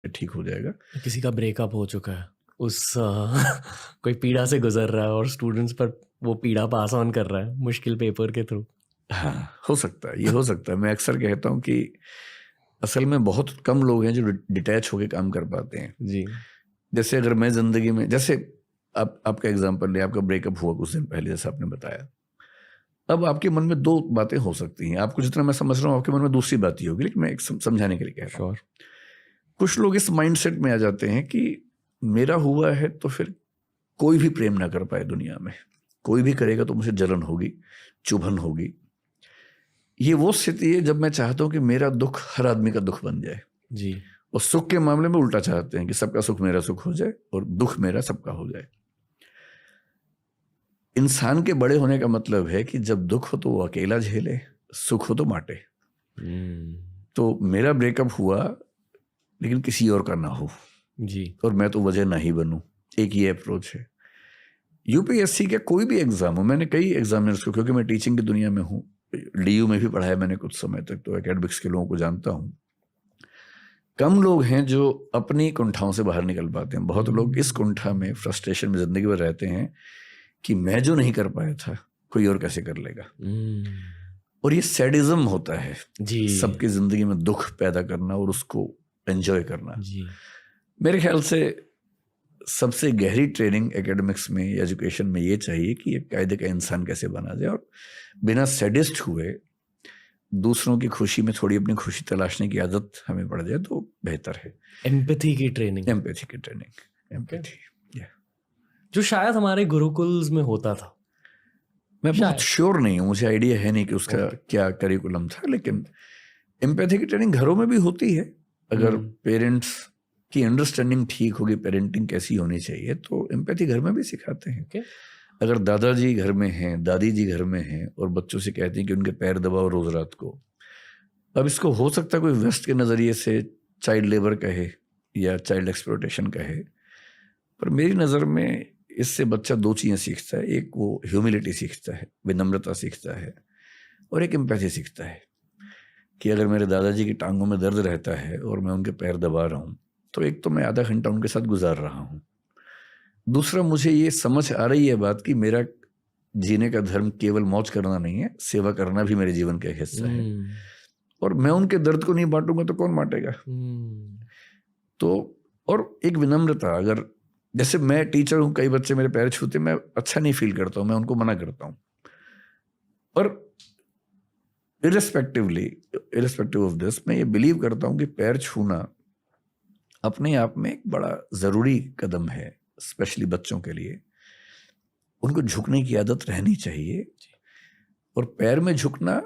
ठीक हो जाएगा। किसी का ब्रेकअप हो चुका है, उस कोई पीड़ा से गुजर रहा है और स्टूडेंट्स पर वो पीड़ा पास ऑन कर रहा है मुश्किल पेपर के थ्रू। हाँ, हो सकता है, ये हो सकता है। मैं अक्सर कहता हूँ कि असल में बहुत कम लोग हैं जो डिटैच होके काम कर पाते हैं। जी। जैसे अगर मैं ज़िंदगी में, जैसे आपका एग्जांपल ले, आपका ब्रेकअप हुआ कुछ दिन पहले जैसा आपने बताया। अब आपके मन में 2 बातें हो सकती हैं। आपको जितना मैं समझ रहा हूँ आपके मन में दूसरी बात ही होगी, लेकिन मैं एक समझाने के लिए कह रहा हूँ। श्योर। कुछ लोग इस माइंडसेट में आ जाते हैं कि मेरा हुआ है तो फिर कोई भी प्रेम ना कर पाए दुनिया में। कोई भी करेगा तो मुझे जलन होगी, चुभन होगी। ये वो स्थिति है जब मैं चाहता हूँ कि मेरा दुख हर आदमी का दुख बन जाए। जी। और सुख के मामले में उल्टा चाहते हैं कि सबका सुख मेरा सुख हो जाए और दुख मेरा सबका हो जाए। इंसान के बड़े होने का मतलब है कि जब दुख हो तो वो अकेला झेले, सुख हो तो बांटे। तो मेरा ब्रेकअप हुआ लेकिन किसी और का ना हो, जी। और मैं तो वजह ना ही बनूं। एक ये अप्रोच है। यूपीएससी के कोई भी एग्जाम हो, मैंने कई एग्जामिनर्स को, क्योंकि मैं टीचिंग की दुनिया में हूँ, डीयू में भी पढ़ाया मैंने कुछ समय तक, तो एकेडमिक्स के लोगों को जानता हूँ। कम लोग हैं जो अपनी कुंठाओं से बाहर निकल पाते हैं। बहुत लोग इस कुंठा में, फ्रस्ट्रेशन में जिंदगी भर रहते हैं कि मैं जो नहीं कर पाया था कोई और कैसे कर लेगा। और ये सैडिज्म होता है, जी। सबकी जिंदगी में दुख पैदा करना और उसको एंजॉय करना। जी। मेरे ख्याल से सबसे गहरी ट्रेनिंग एकेडमिक्स में, एजुकेशन में ये चाहिए कि एक कायदे का इंसान कैसे बना जाए और बिना सैडिस्ट हुए दूसरों की खुशी में थोड़ी अपनी खुशी तलाशने की आदत हमें पड़ जाए तो बेहतर है। एम्पैथी की ट्रेनिंग। एम्पैथी की ट्रेनिंग, एम्पैथी। जो शायद हमारे गुरुकुल्स में होता था। मैं बहुत शायद। श्योर नहीं हूँ, मुझे आइडिया है नहीं कि उसका क्या करिकुलम था, लेकिन एम्पैथी की ट्रेनिंग घरों में भी होती है। अगर पेरेंट्स की अंडरस्टैंडिंग ठीक होगी, पेरेंटिंग कैसी होनी चाहिए, तो एम्पैथी घर में भी सिखाते हैं। अगर दादाजी घर में हैं, दादी जी घर में हैं और बच्चों से कहते हैं कि उनके पैर दबाओ रोज रात को, अब इसको हो सकता है कोई वेस्ट के नज़रिए से चाइल्ड लेबर कहे या चाइल्ड एक्सप्लॉयटेशन कहे, पर मेरी नज़र में इससे बच्चा 2 चीज़ें सीखता है। एक वो ह्यूमिलिटी सीखता है, विनम्रता सीखता है, और एक एम्पैथी सीखता है कि अगर मेरे दादाजी की टांगों में दर्द रहता है और मैं उनके पैर दबा रहा हूँ, तो एक तो मैं आधा घंटा उनके साथ गुजार रहा हूँ, दूसरा मुझे ये समझ आ रही है बात कि मेरा जीने का धर्म केवल मौज करना नहीं है, सेवा करना भी मेरे जीवन का एक हिस्सा है, और मैं उनके दर्द को नहीं बांटूंगा तो कौन बांटेगा। तो और एक विनम्रता, अगर जैसे मैं टीचर हूं, कई बच्चे मेरे पैर छूते, मैं अच्छा नहीं फील करता हूं, मैं उनको मना करता हूं, पर इरेस्पेक्टिव ऑफ दिस मैं ये बिलीव करता हूं कि पैर छूना अपने आप में एक बड़ा जरूरी कदम है, स्पेशली बच्चों के लिए। उनको झुकने की आदत रहनी चाहिए, और पैर में झुकना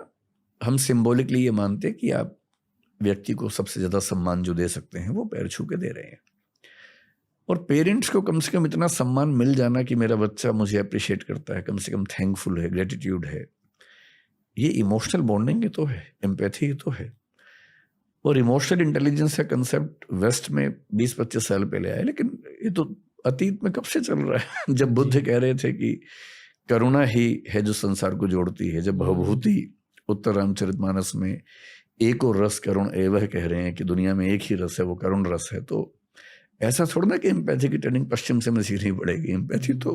हम सिंबॉलिकली ये मानते कि आप व्यक्ति को सबसे ज्यादा सम्मान जो दे सकते हैं वो पैर छू के दे रहे हैं। और पेरेंट्स को कम से कम इतना सम्मान मिल जाना कि मेरा बच्चा मुझे अप्रिशिएट करता है, कम से कम थैंकफुल है, ग्रेटिट्यूड है, ये इमोशनल बॉन्डिंग ही तो है, एम्पैथी ही तो है। और इमोशनल इंटेलिजेंस का कंसेप्ट वेस्ट में 20-25 साल पहले आया, लेकिन ये तो अतीत में कब से चल रहा है। जब बुद्ध कह रहे थे कि करुणा ही है जो संसार को जोड़ती है, जब भवभूति उत्तर रामचरितमानस में एक और रस करुण एवह कह रहे हैं कि दुनिया में एक ही रस है, वो करुण रस है, तो ऐसा थोड़ा ना कि एम्पैथी की ट्रेनिंग पश्चिम से हमें सीखनी पड़ेगी। एम्पैथी तो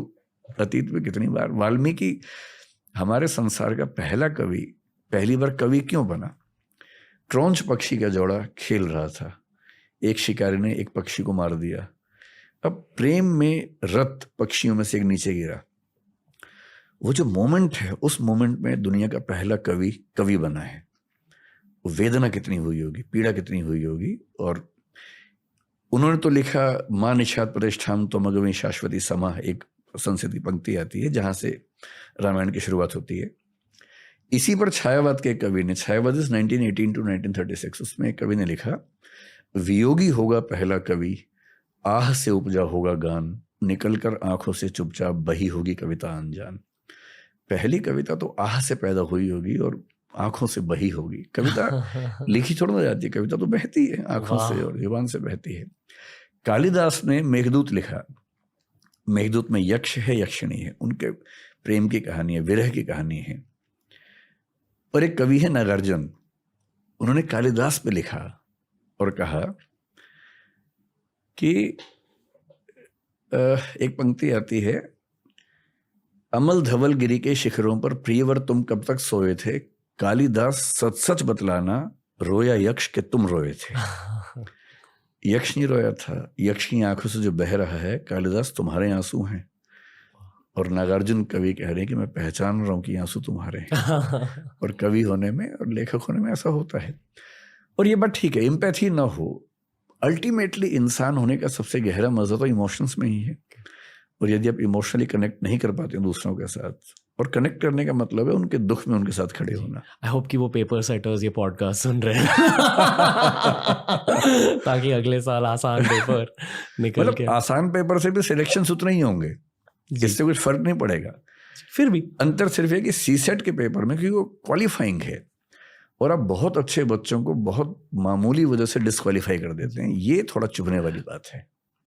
अतीत में कितनी बार, वाल्मीकि हमारे संसार का पहला कवि, पहली बार कवि क्यों बना? ट्रोंच पक्षी का जोड़ा खेल रहा था, एक शिकारी ने एक पक्षी को मार दिया, अब प्रेम में रत पक्षियों में से एक नीचे गिरा। वो जो मोमेंट है, उस मोमेंट में दुनिया का पहला कवि बना है। वेदना कितनी हुई होगी, पीड़ा कितनी हुई होगी। और उन्होंने तो लिखा, मां निषाद प्रतिष्ठाम तो मगवी शाश्वती समा, एक संस्कृत की पंक्ति आती है जहां से रामायण की शुरुआत होती है। इसी पर छायावाद के कवि ने, छायावाद 1918 to 1936, उसमें एक कवि ने लिखा, वियोगी होगा पहला कवि, आह से उपजा होगा गान, निकलकर आंखों से चुपचाप बही होगी कविता अनजान। पहली कविता तो आह से पैदा हुई होगी और आंखों से बही होगी। कविता लिखी थोड़ा ना जाती है, कविता तो बहती है आंखों से और जुबान से बहती है। कालिदास ने मेघदूत लिखा, मेघदूत में यक्ष है, यक्षिणी है, उनके प्रेम की कहानी है, विरह की कहानी है। और एक कवि है नागार्जुन, उन्होंने कालिदास पे लिखा और कहा, कि एक पंक्ति आती है, अमल धवल गिरी के शिखरों पर प्रियवर तुम कब तक सोए थे, कालिदास सच सच बतलाना, रोया यक्ष के तुम रोए थे। यक्ष नहीं रोया था, यक्ष की आंखों से जो बह रहा है कालिदास तुम्हारे आंसू हैं। और नागार्जुन कवि कह रहे हैं कि मैं पहचान रहा हूं कि आंसू तुम्हारे हैं। और कवि होने में और लेखक होने में ऐसा होता है। और ये बात ठीक है, एम्पैथी ना हो, अल्टीमेटली इंसान होने का सबसे गहरा मजा तो इमोशंस में ही है। और यदि आप इमोशनली कनेक्ट नहीं कर पाते हैं दूसरों के साथ, और कनेक्ट करने का मतलब है उनके दुख में उनके साथ खड़े होना। आई होप कि वो पेपर सेटर्स ये पॉडकास्ट सुन रहे हैं ताकि अगले साल आसान पेपर निकल मतलब के। आसान पेपर से भी सिलेक्शन उतने ही होंगे, इससे कुछ फर्क नहीं पड़ेगा। फिर भी अंतर सिर्फ है कि सीसेट के पेपर में, क्योंकि वो क्वालिफाइंग है और आप बहुत अच्छे बच्चों को बहुत मामूली वजह से डिस्क्वालीफाई कर देते हैं, ये थोड़ा चुभने वाली बात है।